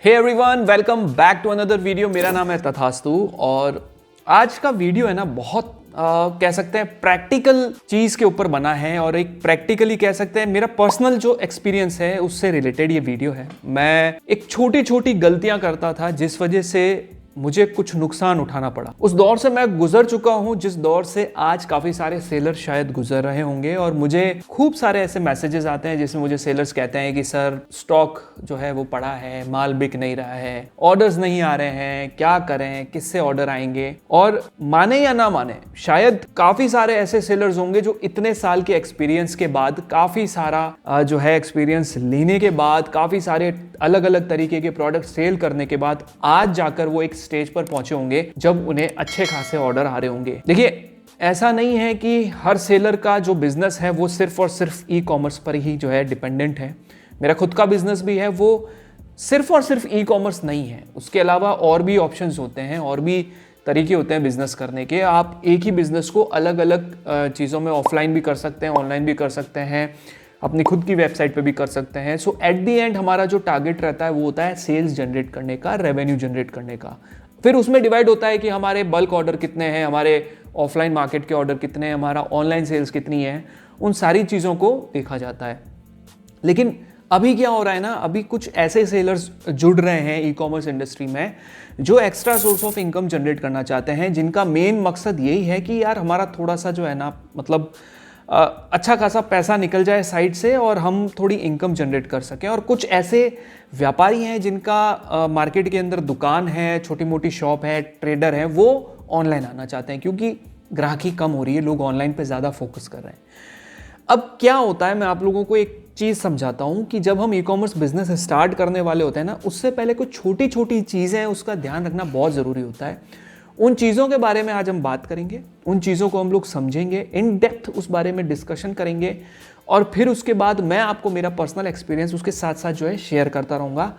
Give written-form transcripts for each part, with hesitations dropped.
Hey everyone, welcome back to another video. मेरा नाम है तथास्तु और आज का वीडियो है ना बहुत कह सकते हैं प्रैक्टिकल चीज के ऊपर बना है और एक प्रैक्टिकली कह सकते हैं मेरा पर्सनल जो एक्सपीरियंस है उससे रिलेटेड ये वीडियो है। मैं एक छोटी छोटी गलतियां करता था जिस वजह से मुझे कुछ नुकसान उठाना पड़ा। उस दौर से मैं गुजर चुका हूं जिस दौर से आज काफी सारे सेलर शायद गुजर रहे होंगे और मुझे खूब सारे ऐसे मैसेजेस आते हैं जिसमें मुझे सेलर्स कहते हैं कि सर स्टॉक जो है वो पड़ा है, माल बिक नहीं रहा है, ऑर्डर्स नहीं आ रहे हैं, क्या करें, किससे ऑर्डर आएंगे। और माने या ना माने शायद काफी सारे ऐसे सेलर्स होंगे जो इतने साल के एक्सपीरियंस के बाद, काफी सारा जो है एक्सपीरियंस लेने के बाद, काफी सारे अलग अलग तरीके के प्रोडक्ट सेल करने के बाद आज जाकर वो एक स्टेज पर पहुंचे होंगे जब उन्हें अच्छे खासे ऑर्डर आ रहे होंगे। देखिए, ऐसा नहीं है कि हर सेलर का जो बिजनेस है वो सिर्फ और सिर्फ ई कॉमर्स पर ही जो है डिपेंडेंट है। मेरा खुद का बिजनेस भी है, वो सिर्फ और सिर्फ ई कॉमर्स नहीं है। उसके अलावा और भी ऑप्शंस होते हैं और भी तरीके होते हैं बिजनेस करने के। आप एक ही बिजनेस को अलग अलग चीज़ों में ऑफलाइन भी कर सकते हैं, ऑनलाइन भी कर सकते हैं, अपनी खुद की वेबसाइट पे भी कर सकते हैं। सो एट दी एंड हमारा जो टारगेट रहता है वो होता है सेल्स जनरेट करने का, रेवेन्यू जनरेट करने का। फिर उसमें डिवाइड होता है कि हमारे बल्क ऑर्डर कितने हैं, हमारे ऑफलाइन मार्केट के ऑर्डर कितने हैं, हमारा ऑनलाइन सेल्स कितनी है, उन सारी चीज़ों को देखा जाता है। लेकिन अभी क्या हो रहा है ना, अभी कुछ ऐसे सेलर्स जुड़ रहे हैं ई कॉमर्स इंडस्ट्री में जो extra source of income generate करना चाहते हैं, जिनका मेन मकसद यही है कि यार हमारा थोड़ा सा जो है ना, मतलब अच्छा खासा पैसा निकल जाए साइड से और हम थोड़ी इनकम जनरेट कर सकें। और कुछ ऐसे व्यापारी हैं जिनका मार्केट के अंदर दुकान है, छोटी मोटी शॉप है, ट्रेडर है, वो ऑनलाइन आना चाहते हैं क्योंकि ग्राहकी कम हो रही है, लोग ऑनलाइन पे ज़्यादा फोकस कर रहे हैं। अब क्या होता है, मैं आप लोगों को एक चीज़ समझाता हूँ कि जब हम ई कॉमर्स बिजनेस स्टार्ट करने वाले होते हैं ना, उससे पहले कुछ छोटी छोटी चीज़ें हैं, उसका ध्यान रखना बहुत ज़रूरी होता है। उन चीज़ों के बारे में आज हम बात करेंगे, उन चीज़ों को हम लोग समझेंगे, इन डेप्थ उस बारे में डिस्कशन करेंगे और फिर उसके बाद मैं आपको मेरा पर्सनल एक्सपीरियंस उसके साथ साथ जो है शेयर करता रहूँगा।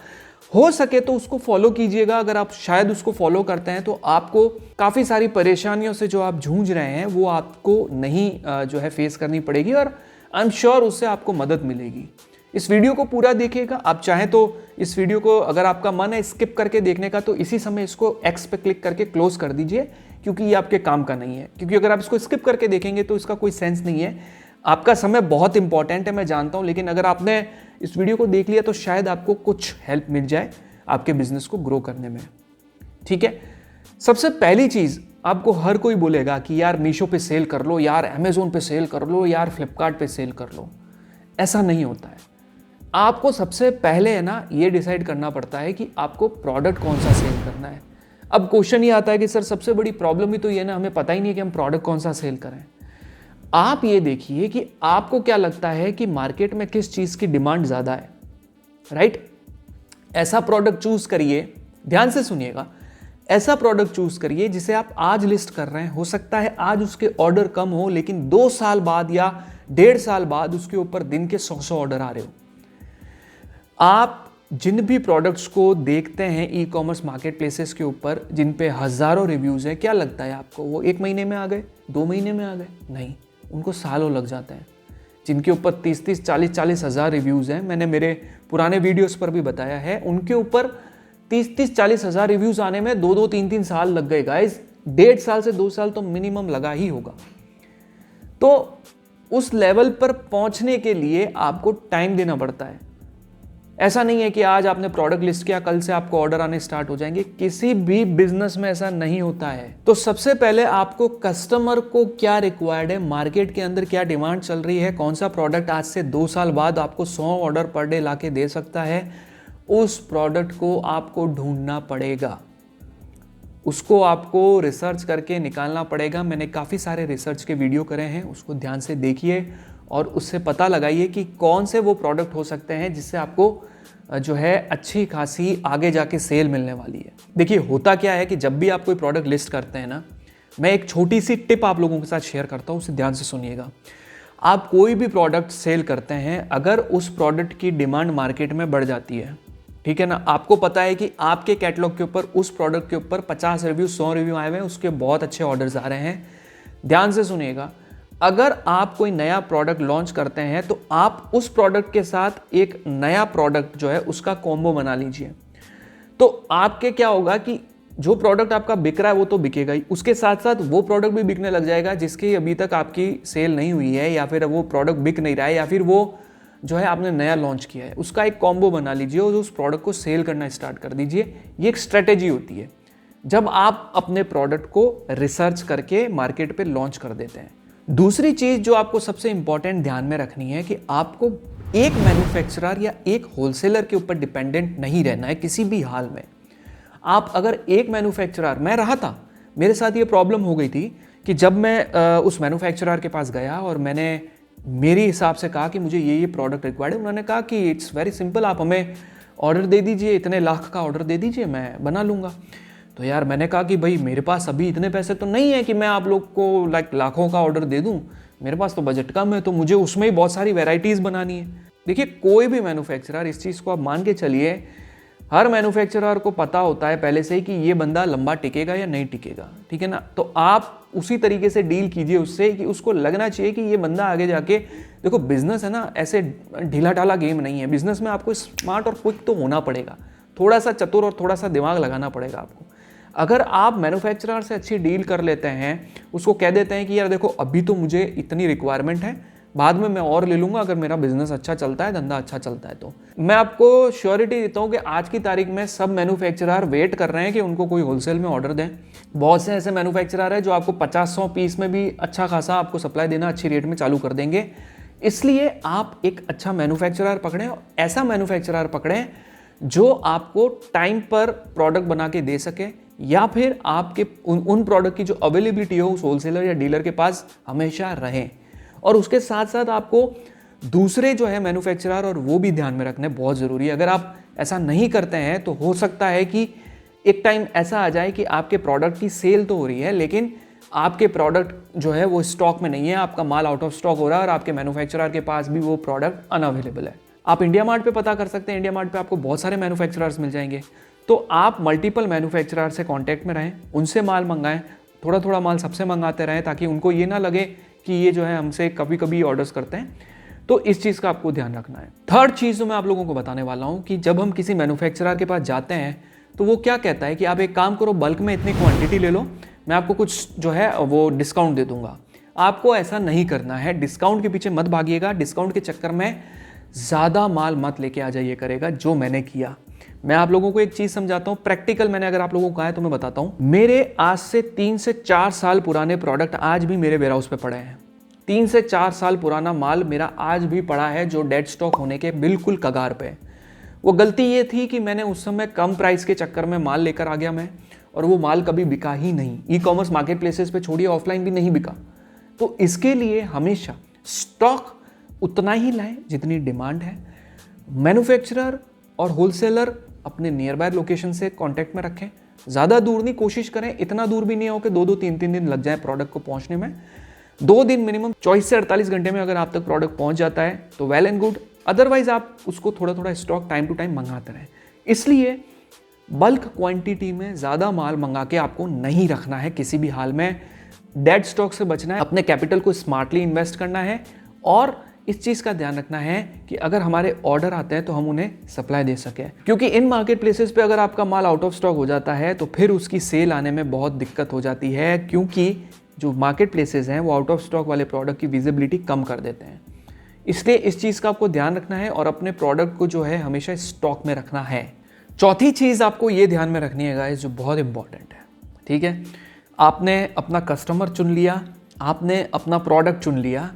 हो सके तो उसको फॉलो कीजिएगा। अगर आप शायद उसको फॉलो करते हैं तो आपको काफ़ी सारी परेशानियों से जो आप जूझ रहे हैं वो आपको नहीं जो है फेस करनी पड़ेगी और आई एम श्योर उससे आपको मदद मिलेगी। इस वीडियो को पूरा देखिएगा। आप चाहें तो इस वीडियो को, अगर आपका मन है स्किप करके देखने का, तो इसी समय इसको एक्स पे क्लिक करके क्लोज कर दीजिए क्योंकि ये आपके काम का नहीं है। क्योंकि अगर आप इसको स्किप करके देखेंगे तो इसका कोई सेंस नहीं है। आपका समय बहुत इंपॉर्टेंट है, मैं जानता हूँ, लेकिन अगर आपने इस वीडियो को देख लिया तो शायद आपको कुछ हेल्प मिल जाए आपके बिजनेस को ग्रो करने में। ठीक है, सबसे पहली चीज़, आपको हर कोई बोलेगा कि यार मीशो पे सेल कर लो, यार अमेजोन पे सेल कर लो, यार फ्लिपकार्ट पे सेल कर लो। ऐसा नहीं होता है। आपको सबसे पहले है ना ये डिसाइड करना पड़ता है कि आपको प्रोडक्ट कौन सा सेल करना है। अब क्वेश्चन ये आता है कि सर सबसे बड़ी प्रॉब्लम ही तो ये ना, हमें पता ही नहीं है कि हम प्रोडक्ट कौन सा सेल करें। आप ये देखिए कि आपको क्या लगता है कि मार्केट में किस चीज़ की डिमांड ज़्यादा है, राइट? ऐसा प्रोडक्ट चूज करिए, ध्यान से सुनिएगा, ऐसा प्रोडक्ट चूज करिए जिसे आप आज लिस्ट कर रहे हैं। हो सकता है आज उसके ऑर्डर कम हो, लेकिन 2 साल बाद या 1.5 साल बाद उसके ऊपर दिन के 100 ऑर्डर आ रहे हो। आप जिन भी प्रोडक्ट्स को देखते हैं ई कॉमर्स मार्केट प्लेसेस के ऊपर जिन पे हज़ारों रिव्यूज़ हैं, क्या लगता है आपको वो 1 महीने में आ गए, 2 महीने में आ गए? नहीं, उनको सालों लग जाते हैं। जिनके ऊपर 30-30, 40-40 हज़ार रिव्यूज़ हैं, मैंने मेरे पुराने वीडियोस पर भी बताया है, उनके ऊपर 30-30, 40 हज़ार रिव्यूज़ आने में 2-2, 3-3 साल लग गए गाइस। 1.5 साल से 2 साल तो मिनिमम लगा ही होगा। तो उस लेवल पर पहुंचने के लिए आपको टाइम देना पड़ता है। ऐसा नहीं है कि आज आपने प्रोडक्ट लिस्ट किया, कल से आपको ऑर्डर आने स्टार्ट हो जाएंगे। किसी भी बिजनेस में ऐसा नहीं होता है। तो सबसे पहले आपको कस्टमर को क्या रिक्वायर्ड है, मार्केट के अंदर क्या डिमांड चल रही है, कौन सा प्रोडक्ट आज से 2 साल बाद आपको 100 ऑर्डर पर डे लाके दे सकता है, उस प्रोडक्ट को आपको ढूंढना पड़ेगा। उसको आपको रिसर्च करके निकालना पड़ेगा। मैंने काफ़ी सारे रिसर्च के वीडियो करे हैं, उसको ध्यान से देखिए और उससे पता लगाइए कि कौन से वो प्रोडक्ट हो सकते हैं जिससे आपको जो है अच्छी खासी आगे जाके सेल मिलने वाली है। देखिए, होता क्या है कि जब भी आप कोई प्रोडक्ट लिस्ट करते हैं ना, मैं एक छोटी सी टिप आप लोगों के साथ शेयर करता हूँ, उसे ध्यान से सुनिएगा। आप कोई भी प्रोडक्ट सेल करते हैं, अगर उस प्रोडक्ट की डिमांड मार्केट में बढ़ जाती है, ठीक है ना, आपको पता है कि आपके कैटलॉग के ऊपर उस प्रोडक्ट के ऊपर 50 रिव्यू, 100 रिव्यू आए हुए हैं, उसके बहुत अच्छे ऑर्डर्स आ रहे हैं। ध्यान से सुनिएगा, अगर आप कोई नया प्रोडक्ट लॉन्च करते हैं तो आप उस प्रोडक्ट के साथ एक नया प्रोडक्ट जो है उसका कॉम्बो बना लीजिए। तो आपके क्या होगा कि जो प्रोडक्ट आपका बिक रहा है वो तो बिकेगा ही, उसके साथ साथ वो प्रोडक्ट भी बिकने लग जाएगा जिसकी अभी तक आपकी सेल नहीं हुई है, या फिर वो प्रोडक्ट बिक नहीं रहा है, या फिर वो जो है आपने नया लॉन्च किया है, उसका एक कॉम्बो बना लीजिए और उस प्रोडक्ट को सेल करना स्टार्ट कर दीजिए। ये एक स्ट्रेटेजी होती है जब आप अपने प्रोडक्ट को रिसर्च करके मार्केट पे लॉन्च कर देते हैं। दूसरी चीज़ जो आपको सबसे इंपॉर्टेंट ध्यान में रखनी है कि आपको एक मैन्युफैक्चरर या एक होलसेलर के ऊपर डिपेंडेंट नहीं रहना है किसी भी हाल में। आप अगर एक मैन्युफैक्चरर, मैं रहा था, मेरे साथ ये प्रॉब्लम हो गई थी कि जब मैं उस मैन्युफैक्चरर के पास गया और मैंने मेरे हिसाब से कहा कि मुझे ये प्रोडक्ट रिक्वायर्ड है, उन्होंने कहा कि इट्स वेरी सिंपल, आप हमें ऑर्डर दे दीजिए, इतने लाख का ऑर्डर दे दीजिए, मैं बना लूँगा। तो यार मैंने कहा कि भाई मेरे पास अभी इतने पैसे तो नहीं है कि मैं आप लोग को लाखों का ऑर्डर दे दूँ, मेरे पास तो बजट कम है, तो मुझे उसमें ही बहुत सारी वेराइटीज़ बनानी है। देखिए कोई भी मैन्युफैक्चरर, इस चीज़ को आप मान के चलिए, हर मैन्युफैक्चरर को पता होता है पहले से ही कि ये बंदा लंबा टिकेगा या नहीं टिकेगा, ठीक है ना। तो आप उसी तरीके से डील कीजिए उससे कि उसको लगना चाहिए कि ये बंदा आगे जाके, देखो बिजनेस है ना, ऐसे ढीला ढाला गेम नहीं है। बिजनेस में आपको स्मार्ट और क्विक तो होना पड़ेगा, थोड़ा सा चतुर और थोड़ा सा दिमाग लगाना पड़ेगा आपको। अगर आप मैन्युफैक्चरर से अच्छी डील कर लेते हैं, उसको कह देते हैं कि यार देखो अभी तो मुझे इतनी रिक्वायरमेंट है, बाद में मैं और ले लूँगा अगर मेरा बिजनेस अच्छा चलता है, धंधा अच्छा चलता है। तो मैं आपको श्योरिटी देता हूँ कि आज की तारीख में सब मैन्युफैक्चरर वेट कर रहे हैं कि उनको कोई होलसेल में ऑर्डर दें। बहुत से ऐसे मैन्युफैक्चरर हैं जो आपको 50-100 पीस में भी अच्छा खासा आपको सप्लाई देना अच्छी रेट में चालू कर देंगे। इसलिए आप एक अच्छा मैन्युफैक्चरर पकड़ें, ऐसा मैन्युफैक्चरर पकड़ें जो आपको टाइम पर प्रोडक्ट बना के दे सके, या फिर आपके उन प्रोडक्ट की जो अवेलेबिलिटी हो उस होलसेलर या डीलर के पास हमेशा रहे। और उसके साथ साथ आपको दूसरे जो है मैन्युफैक्चरर और वो भी ध्यान में रखने बहुत ज़रूरी है। अगर आप ऐसा नहीं करते हैं तो हो सकता है कि एक टाइम ऐसा आ जाए कि आपके प्रोडक्ट की सेल तो हो रही है लेकिन आपके प्रोडक्ट जो है वो स्टॉक में नहीं है, आपका माल आउट ऑफ स्टॉक हो रहा है और आपके मैन्युफैक्चरर के पास भी वो प्रोडक्ट अनअवेलेबल है। आप इंडिया मार्ट पे पता कर सकते हैं, इंडिया मार्ट पे आपको बहुत सारे मैन्युफैक्चरर्स मिल जाएंगे। तो आप मल्टीपल मैन्युफैक्चरर से कांटेक्ट में रहें, उनसे माल मंगाएं, थोड़ा थोड़ा माल सबसे मंगाते रहें ताकि उनको ये ना लगे कि ये जो है हमसे कभी कभी ऑर्डर्स करते हैं। तो इस चीज़ का आपको ध्यान रखना है। थर्ड चीज़ जो मैं आप लोगों को बताने वाला हूँ कि जब हम किसी मैन्युफैक्चरर के पास जाते हैं तो वो क्या कहता है कि आप एक काम करो, बल्क में इतनी क्वांटिटी ले लो, मैं आपको कुछ जो है वो डिस्काउंट दे दूंगा। आपको ऐसा नहीं करना है, डिस्काउंट के पीछे मत भागिएगा, डिस्काउंट के चक्कर में ज़्यादा माल मत लेके आ जाइए करेगा जो मैंने किया। मैं आप लोगों को एक चीज़ समझाता हूँ, प्रैक्टिकल मैंने अगर आप लोगों को कहा है तो मैं बताता हूँ। मेरे आज से 3 से 4 साल पुराने प्रोडक्ट आज भी मेरे वेयरहाउस पे पड़े हैं। 3 से 4 साल पुराना माल मेरा आज भी पड़ा है जो डेड स्टॉक होने के बिल्कुल कगार पे। वो गलती ये थी कि मैंने उस समय कम प्राइस के चक्कर में माल लेकर आ गया मैं, और वो माल कभी बिका ही नहीं। ई कॉमर्स मार्केट प्लेसेस पे छोड़िए, ऑफलाइन भी नहीं बिका। तो इसके लिए हमेशा स्टॉक उतना ही लाएं जितनी डिमांड है। मैन्युफैक्चरर और होलसेलर अपने नियर बाय लोकेशन से कांटेक्ट में रखें, ज़्यादा दूर नहीं, कोशिश करें इतना दूर भी नहीं हो कि 2-2, 3-3 दिन लग जाए प्रोडक्ट को पहुंचने में। 2 दिन मिनिमम, 24 से 48 घंटे में अगर आप तक प्रोडक्ट पहुंच जाता है तो वेल एंड गुड, अदरवाइज आप उसको थोड़ा थोड़ा स्टॉक टाइम टू टाइम मंगाते रहें। इसलिए बल्क क्वांटिटी में ज़्यादा माल मंगा के आपको नहीं रखना है किसी भी हाल में। डेड स्टॉक से बचना है, अपने कैपिटल को स्मार्टली इन्वेस्ट करना है, और इस चीज़ का ध्यान रखना है कि अगर हमारे ऑर्डर आते हैं तो हम उन्हें सप्लाई दे सकें। क्योंकि इन मार्केट प्लेसेस पे अगर आपका माल आउट ऑफ स्टॉक हो जाता है तो फिर उसकी सेल आने में बहुत दिक्कत हो जाती है, क्योंकि जो मार्केट प्लेसेस हैं वो आउट ऑफ स्टॉक वाले प्रोडक्ट की विजिबिलिटी कम कर देते हैं। इसलिए इस चीज़ का आपको ध्यान रखना है और अपने प्रोडक्ट को जो है हमेशा स्टॉक में रखना है। चौथी चीज़ आपको ये ध्यान में रखनी है गाइस, जो बहुत इंपॉर्टेंट है, ठीक है। आपने अपना कस्टमर चुन लिया, आपने अपना प्रोडक्ट चुन लिया,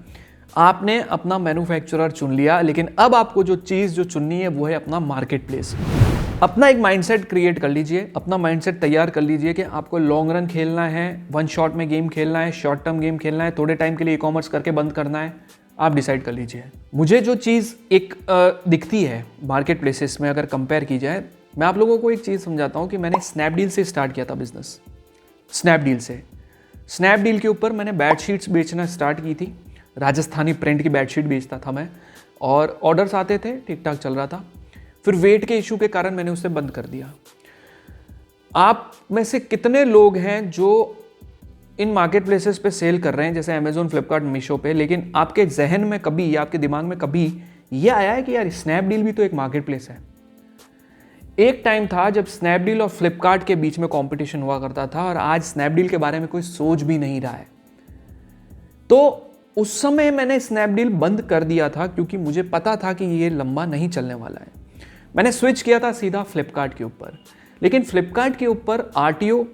आपने अपना मैन्युफैक्चरर चुन लिया, लेकिन अब आपको जो चीज़ जो चुननी है वो है अपना मार्केट प्लेस। अपना एक माइंडसेट क्रिएट कर लीजिए, अपना माइंडसेट तैयार कर लीजिए कि आपको लॉन्ग रन खेलना है, वन शॉट में गेम खेलना है, शॉर्ट टर्म गेम खेलना है, थोड़े टाइम के लिए ई कॉमर्स करके बंद करना है। आप डिसाइड कर लीजिए। मुझे जो चीज़ एक दिखती है मार्केट प्लेसेस में अगर कंपेयर की जाए, मैं आप लोगों को एक चीज़ समझाता हूँ कि मैंने स्नैपडील से स्टार्ट किया था बिजनेस। स्नैपडील के ऊपर मैंने बेडशीट्स बेचना स्टार्ट की थी, राजस्थानी प्रिंट की बेडशीट बेचता था मैं, और ऑर्डर्स आते थे, ठीक ठाक चल रहा था। फिर वेट के इशू के कारण मैंने उसे बंद कर दिया। आप में से कितने लोग हैं जो इन मार्केट प्लेसेस पे सेल कर रहे हैं, जैसे अमेजोन, फ्लिपकार्ट, मीशो पे, लेकिन आपके जहन में कभी या आपके दिमाग में कभी ये आया है कि यार स्नैपडील भी तो एक मार्केट प्लेस है? एक टाइम था जब स्नैपडील और फ्लिपकार्ट के बीच में कंपटीशन हुआ करता था और आज स्नैपडील के बारे में कोई सोच भी नहीं रहा है। तो उस समय मैंने स्नैपडील बंद कर दिया था क्योंकि मुझे पता था कि ये लंबा नहीं चलने वाला है। मैंने स्विच किया था सीधा फ्लिपकार्ट के ऊपर। लेकिन फ्लिपकार्ट के ऊपर आरटीओ,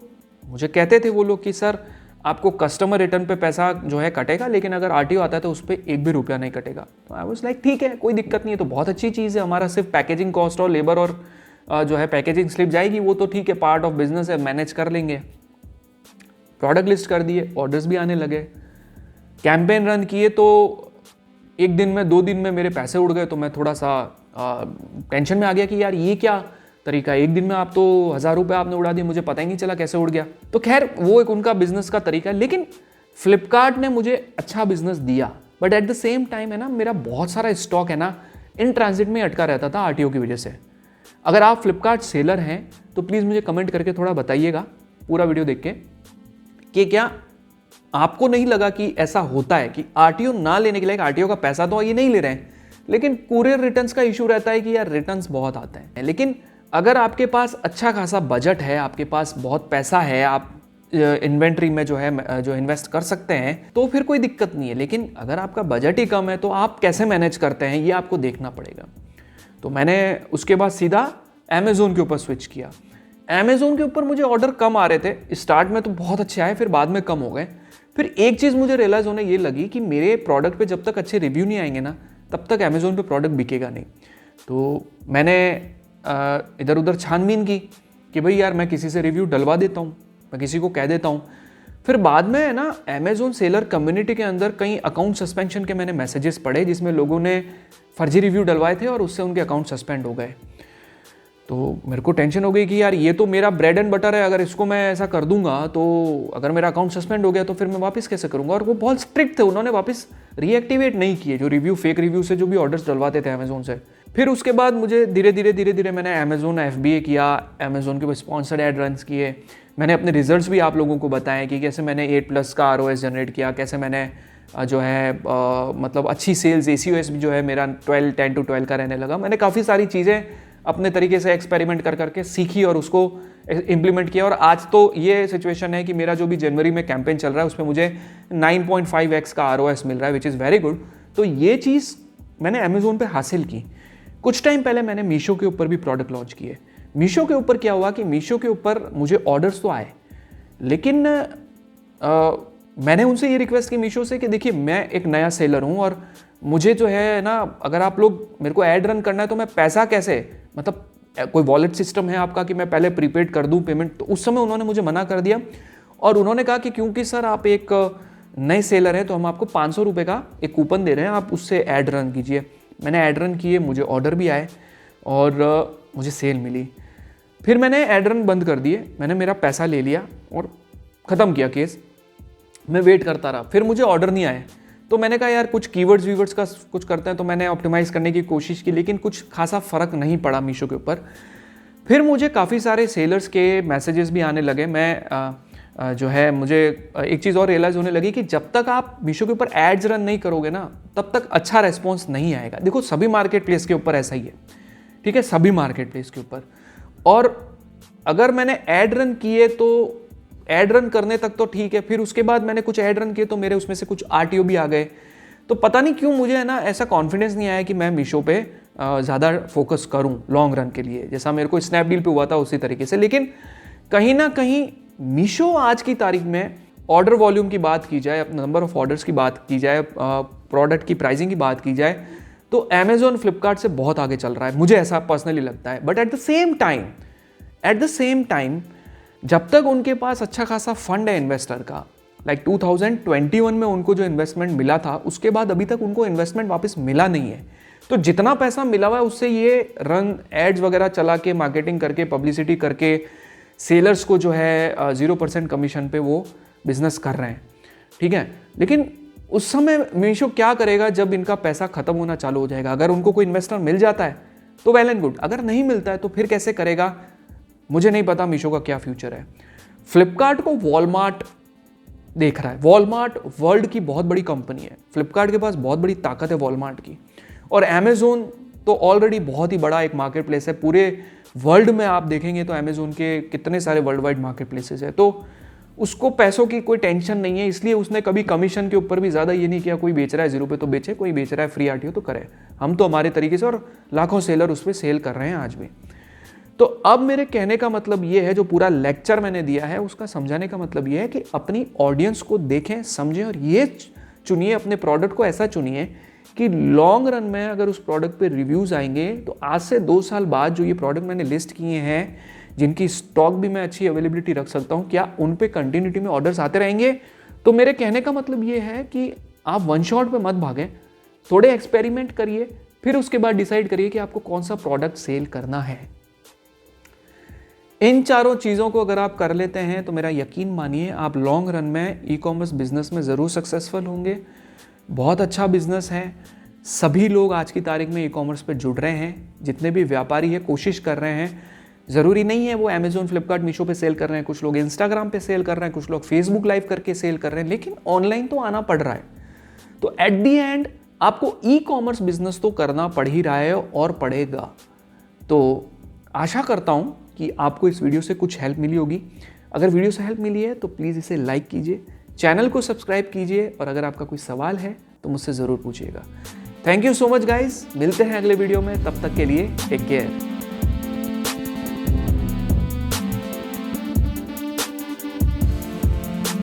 मुझे कहते थे वो लोग कि सर आपको कस्टमर रिटर्न पे पैसा जो है कटेगा, लेकिन अगर आरटीओ आता है तो उस पर एक भी रुपया नहीं कटेगा। तो आई वाज लाइक ठीक है, कोई दिक्कत नहीं है, तो बहुत अच्छी चीज़ है। हमारा सिर्फ पैकेजिंग कॉस्ट और लेबर और जो है पैकेजिंग स्लिप जाएगी, वो तो ठीक है, पार्ट ऑफ बिजनेस है, मैनेज कर लेंगे। प्रोडक्ट लिस्ट कर दिए, ऑर्डर्स भी आने लगे, कैंपेन रन किए, तो एक दिन में 2 दिन में मेरे पैसे उड़ गए। तो मैं थोड़ा सा टेंशन में आ गया कि यार ये क्या तरीका है, एक दिन में आप तो 1000 रुपये आपने उड़ा दिए, मुझे पता ही नहीं चला कैसे उड़ गया। तो खैर वो एक उनका बिजनेस का तरीका है, लेकिन फ्लिपकार्ट ने मुझे अच्छा बिजनेस दिया। But at the same time है ना, मेरा बहुत सारा स्टॉक है ना इन ट्रांजिट में अटका रहता था आरटीओ की वजह से। अगर आप फ्लिपकार्ट सेलर हैं तो प्लीज़ मुझे कमेंट करके थोड़ा बताइएगा पूरा वीडियो देख के कि क्या आपको नहीं लगा कि ऐसा होता है कि आरटीओ ना लेने के लिए, आरटीओ का पैसा तो ये नहीं ले रहे हैं, लेकिन कुरियर रिटर्न्स का इशू रहता है कि यार रिटर्न्स बहुत आते हैं। लेकिन अगर आपके पास अच्छा खासा बजट है, आपके पास बहुत पैसा है, आप इन्वेंट्री में जो है जो इन्वेस्ट कर सकते हैं, तो फिर कोई दिक्कत नहीं है। लेकिन अगर आपका बजट ही कम है तो आप कैसे मैनेज करते हैं, ये आपको देखना पड़ेगा। तो मैंने उसके बाद सीधा अमेज़ोन के ऊपर स्विच किया। अमेज़ोन के ऊपर मुझे ऑर्डर कम आ रहे थे, स्टार्ट में तो बहुत अच्छे आए, फिर बाद में कम हो गए। फिर एक चीज़ मुझे रियलाइज़ होने ये लगी कि मेरे प्रोडक्ट पे जब तक अच्छे रिव्यू नहीं आएंगे ना, तब तक अमेज़ोन पे प्रोडक्ट बिकेगा नहीं। तो मैंने इधर उधर छानबीन की कि भाई यार मैं किसी से रिव्यू डलवा देता हूँ, मैं किसी को कह देता हूँ। फिर बाद में है ना अमेज़ोन सेलर कम्युनिटी के अंदर कई अकाउंट सस्पेंशन के मैंने मैसेजेस पढ़े जिसमें लोगों ने फर्जी रिव्यू डलवाए थे और उससे उनके अकाउंट सस्पेंड हो गए। तो मेरे को टेंशन हो गई कि यार ये तो मेरा ब्रेड एंड बटर है, अगर इसको मैं ऐसा कर दूंगा तो अगर मेरा अकाउंट सस्पेंड हो गया तो फिर मैं वापस कैसे करूंगा। और वो बहुत स्ट्रिक्ट थे, उन्होंने वापस रीएक्टिवेट नहीं किए जो रिव्यू, फेक रिव्यू से जो भी ऑर्डर्स डलवाते थे अमेज़ोन से। फिर उसके बाद मुझे धीरे धीरे मैंने अमेज़ोन FBA किया, अमेज़ोन के स्पॉन्सर्ड एड रन किए। मैंने अपने रिजल्ट्स भी आप लोगों को बताए कि कैसे मैंने 8+ का ROS जनरेट किया, कैसे मैंने जो है मतलब अच्छी सेल्स, ACOS भी जो है मेरा 10 to 12 का रहने लगा। मैंने काफ़ी सारी चीज़ें अपने तरीके से एक्सपेरिमेंट कर करके सीखी और उसको इम्प्लीमेंट किया। और आज तो ये सिचुएशन है कि मेरा जो भी जनवरी में कैंपेन चल रहा है उसमें मुझे 9.5x का ROS मिल रहा है, विच इज़ वेरी गुड। तो ये चीज़ मैंने अमेज़ोन पे हासिल की। कुछ टाइम पहले मैंने मीशो के ऊपर भी प्रोडक्ट लॉन्च किए। मीशो के ऊपर क्या हुआ कि मीशो के ऊपर मुझे ऑर्डर्स तो आए, लेकिन मैंने उनसे ये रिक्वेस्ट की मीशो से कि देखिए मैं एक नया सेलर हूँ और मुझे जो है ना, अगर आप लोग मेरे को ऐड रन करना है तो मैं पैसा कैसे, मतलब कोई वॉलेट सिस्टम है आपका कि मैं पहले प्रीपेड कर दूं पेमेंट। तो उस समय उन्होंने मुझे मना कर दिया और उन्होंने कहा कि क्योंकि सर आप एक नए सेलर हैं तो हम आपको 500 रुपये का एक कूपन दे रहे हैं, आप उससे ऐड रन कीजिए। मैंने ऐड रन किए, मुझे ऑर्डर भी आए और मुझे सेल मिली। फिर मैंने ऐड रन बंद कर दिए, मैंने मेरा पैसा ले लिया और ख़त्म किया केस। मैं वेट करता रहा, फिर मुझे ऑर्डर नहीं आए। तो मैंने कहा यार कुछ कीवर्ड्स वीवर्ड्स का कुछ करते हैं, तो मैंने ऑप्टिमाइज़ करने की कोशिश की, लेकिन कुछ खासा फ़र्क नहीं पड़ा मीशो के ऊपर। फिर मुझे काफ़ी सारे सेलर्स के मैसेजेस भी आने लगे। मैं जो है मुझे एक चीज़ और रियलाइज़ होने लगी कि जब तक आप मीशो के ऊपर एड्स रन नहीं करोगे ना, तब तक अच्छा रेस्पॉन्स नहीं आएगा। देखो सभी मार्केट प्लेस के ऊपर ऐसा ही है, ठीक है, सभी मार्केट प्लेस के ऊपर। और अगर मैंने ऐड रन किए तो ऐड रन करने तक तो ठीक है, फिर उसके बाद मैंने कुछ ऐड रन किए तो मेरे उसमें से कुछ RTO भी आ गए। तो पता नहीं क्यों मुझे है ना ऐसा कॉन्फिडेंस नहीं आया कि मैं मीशो पे ज़्यादा फोकस करूं लॉन्ग रन के लिए, जैसा मेरे को स्नैपडील पे हुआ था उसी तरीके से। लेकिन कहीं ना कहीं मीशो आज की तारीख में ऑर्डर वॉल्यूम की बात की जाए, नंबर ऑफ ऑर्डर्स की बात की जाए, प्रोडक्ट की प्राइसिंग की बात की जाए, तो अमेज़ॉन फ्लिपकार्ट से बहुत आगे चल रहा है, मुझे ऐसा पर्सनली लगता है। But at the same time जब तक उनके पास अच्छा खासा फंड है इन्वेस्टर का, लाइक 2021 में उनको जो इन्वेस्टमेंट मिला था उसके बाद अभी तक उनको इन्वेस्टमेंट वापस मिला नहीं है। तो जितना पैसा मिला हुआ है उससे ये रन एड्स वगैरह चला के, मार्केटिंग करके, पब्लिसिटी करके सेलर्स को जो है 0% कमीशन पे वो बिजनेस कर रहे हैं, ठीक है। लेकिन उस समय मीशो क्या करेगा जब इनका पैसा खत्म होना चालू हो जाएगा? अगर उनको कोई इन्वेस्टर मिल जाता है तो वेल एंड गुड, अगर नहीं मिलता है तो फिर कैसे करेगा? मुझे नहीं पता मीशो का क्या फ्यूचर है। फ्लिपकार्ट को वॉलमार्ट देख रहा है। वॉलमार्ट वर्ल्ड की बहुत बड़ी कंपनी है, फ्लिपकार्ट के पास बहुत बड़ी ताकत है वॉलमार्ट की। और अमेज़ोन तो ऑलरेडी बहुत ही बड़ा एक मार्केट प्लेस है। पूरे वर्ल्ड में आप देखेंगे तो अमेजोन के कितने सारे वर्ल्ड वाइड मार्केट प्लेसेस है, तो उसको पैसों की कोई टेंशन नहीं है, इसलिए उसने कभी कमीशन के ऊपर भी ज़्यादा ये नहीं किया। कोई बेच रहा है 0 पे तो बेचे, कोई बेच रहा है फ्री आरटीओ तो करे। हम तो हमारे तरीके से, और लाखों सेलर उस पर सेल कर रहे हैं आज भी। तो अब मेरे कहने का मतलब ये है, जो पूरा लेक्चर मैंने दिया है उसका समझाने का मतलब ये है कि अपनी ऑडियंस को देखें, समझें और ये चुनिए, अपने प्रोडक्ट को ऐसा चुनिए कि लॉन्ग रन में अगर उस प्रोडक्ट पे रिव्यूज़ आएंगे तो आज से 2 साल बाद जो ये प्रोडक्ट मैंने लिस्ट किए हैं, जिनकी स्टॉक भी मैं अच्छी अवेलेबिलिटी रख सकता हूँ, क्या उन पे कंटिन्यूटी में ऑर्डर्स आते रहेंगे? तो मेरे कहने का मतलब ये है कि आप वन शॉट पे मत भागें, थोड़े एक्सपेरिमेंट करिए, फिर उसके बाद डिसाइड करिए कि आपको कौन सा प्रोडक्ट सेल करना है। इन चारों चीज़ों को अगर आप कर लेते हैं तो मेरा यकीन मानिए आप लॉन्ग रन में ई कॉमर्स बिजनेस में ज़रूर सक्सेसफुल होंगे। बहुत अच्छा बिजनेस है, सभी लोग आज की तारीख में ई कॉमर्स पर जुड़ रहे हैं, जितने भी व्यापारी है कोशिश कर रहे हैं। ज़रूरी नहीं है वो अमेजोन, फ्लिपकार्ट, मीशो पे सेल कर रहे हैं, कुछ लोग इंस्टाग्राम पे सेल कर रहे हैं, कुछ लोग फेसबुक लाइव करके सेल कर रहे हैं, लेकिन ऑनलाइन तो आना पड़ रहा है। तो एट दी एंड आपको ई कॉमर्स बिजनेस तो करना पड़ ही रहा है और पड़ेगा। तो आशा करता हूँ कि आपको इस वीडियो से कुछ हेल्प मिली होगी। अगर वीडियो से हेल्प मिली है तो प्लीज़ इसे लाइक कीजिए, चैनल को सब्सक्राइब कीजिए, और अगर आपका कोई सवाल है तो मुझसे ज़रूर पूछिएगा। Thank you so much guys, मिलते हैं अगले वीडियो में, तब तक के लिए टेक केयर।